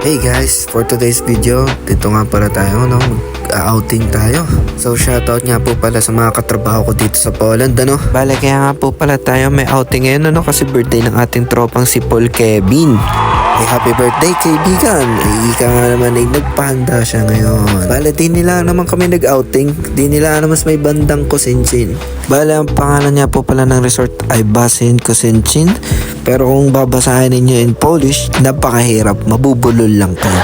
Hey guys, for today's video, dito nga pala tayo, mag-outing tayo. So shoutout nga po pala sa mga katrabaho ko dito sa Poland, Bale, kaya nga po pala tayo may outing ngayon, kasi birthday ng ating tropang si Paul Kevin. Hey, happy birthday kaibigan! Ay, ika nga naman ay nagpahanda siya ngayon. Bale, di nila naman kami nag-outing. Di nila mas may bandang Kosinchin. Bale, ang pangalan niya po pala ng resort ay Basin Kosinchin. Pero kung babasahin ninyo in Polish, napakahirap. Mabubulol lang kayo.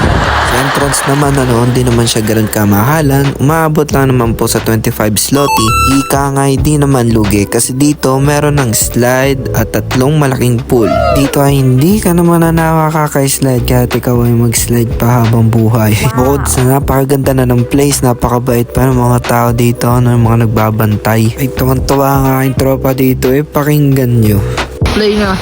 Sa entrance naman, hindi naman siya ganun kamahalan. Umaabot lang naman po sa 25 zloty. Ika nga hindi naman lugi kasi dito meron ng slide at 3 malaking pool. Dito ay hindi ka naman na nakaka-slide kahit ikaw ay mag-slide pa habang buhay. Bukod sa napakaganda na ng place, napakabait pa ng mga tao dito, yung mga nagbabantay. Ay, tuwan-tuwa nga aking tropa dito, pakinggan nyo. Play nga.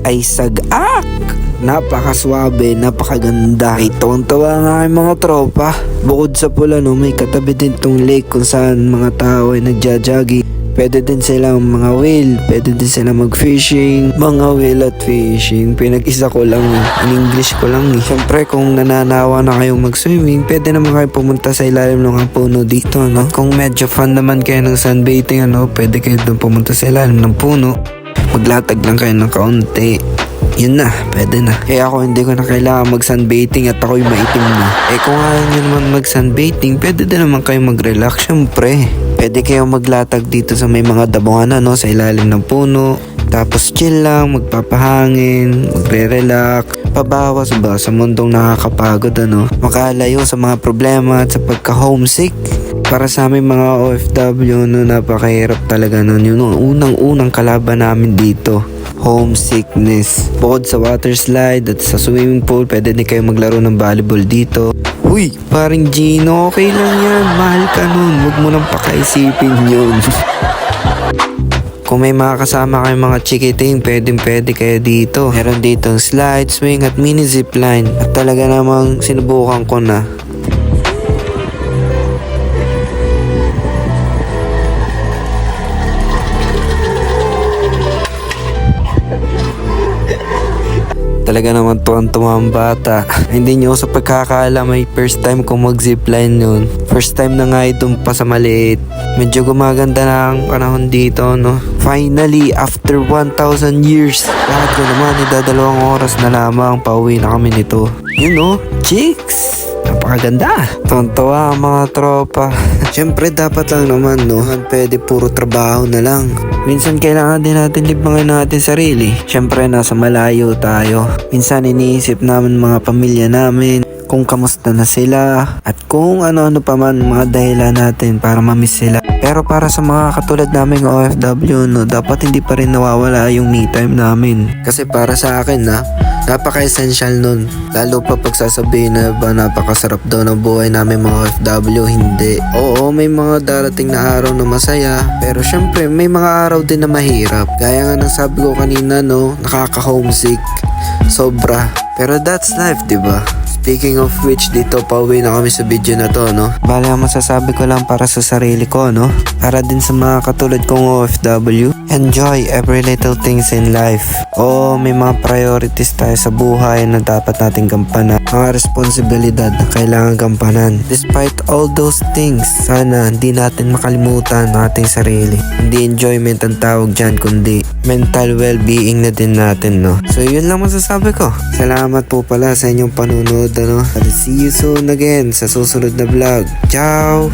Ay sagak! Napakaswabe, napakaganda. Ay tuwang-tuwa nga ang mga tropa. Bukod sa pula, may katabi din tong lake kung saan mga tao ay nagja-jogging. Pwede din silang mga whale, pwede din sila mag-fishing. Mga whale at fishing, pinag-isa ko lang, in English ko lang. Siyempre kung nananawa na kayong mag-swimming, pwede naman kayo pumunta sa ilalim ng puno dito, Kung medyo fun naman kayo ng sunbathing, pwede kayo doon pumunta sa ilalim ng puno. Maglatag lang kayo ng kaunti. Yun na, pwede na. Kaya ako hindi ko na kailangan mag-sunbathing at ako'y maitim na. Kung ayaw nyo naman mag-sunbathing, pwede din naman kayo mag-relax, syempre. Pwede kayo maglatag dito sa may mga dabungan sa ilalim ng puno. Tapos chill lang, magpapahangin, magre-relax. Pabawas ba sa mundong nakakapagod, makalayo sa mga problema at sa pagka-homesick. Para sa aming mga OFW, napakahirap talaga nun. Yun ang unang-unang kalaban namin dito. Homesickness. Bukod sa water slide at sa swimming pool, pwede din kayo maglaro ng volleyball dito. Uy, paring Gino, okay lang yan. Mahal ka nun. Huwag mo nang pakaisipin yun. Kung may mga kasama kayong mga chikiting, pwede kayo dito. Meron ditong slide, swing at mini zipline. At talaga namang sinubukan ko na. Talaga naman tuwan-tuwa ang bata. Hindi nyo sa pagkakaalam ay first time ko mag-zipline yun. First time na nga itong pa sa maliit. Medyo gumaganda na ang panahon dito, Finally, after 1,000 years, lahat ko naman, 2 oras na lamang pauwi na kami nito. Yun, chicks! Napakaganda. Tuwan-tuwa ang mga tropa. Siyempre dapat lang naman, pwede puro trabaho na lang. Minsan kailangan din natin libangan natin sarili. Siyempre nasa malayo tayo. Minsan iniisip namin mga pamilya namin, kung kamusta na sila, at kung ano-ano pa man mga dahilan natin para mamiss sila. Pero para sa mga katulad naming OFW, dapat hindi pa rin nawawala yung me time namin. Kasi para sa akin, napaka-essential nun. Lalo pa pagsasabihin na napakasarap daw ng buhay namin mga OFW, hindi. Oo, may mga darating na araw na masaya, pero syempre may mga araw din na mahirap. Gaya nga ng sabi ko kanina, nakaka-homesick. Sobra. Pero that's life, diba? Speaking of which, dito pauwi na kami sa video na to, Bale, ang masasabi ko lang para sa sarili ko, Para din sa mga katulad kong OFW, enjoy every little things in life. Oo, may mga priorities tayo sa buhay na dapat nating gampanan. Mga responsibilidad na kailangan gampanan. Despite all those things, sana hindi natin makalimutan ang ating sarili. Hindi enjoyment ang tawag dyan, kundi mental well-being na din natin, So, yun lang masasabi ko. Salamat po pala sa inyong panunod, I'll see you soon again sa susunod na vlog. Ciao!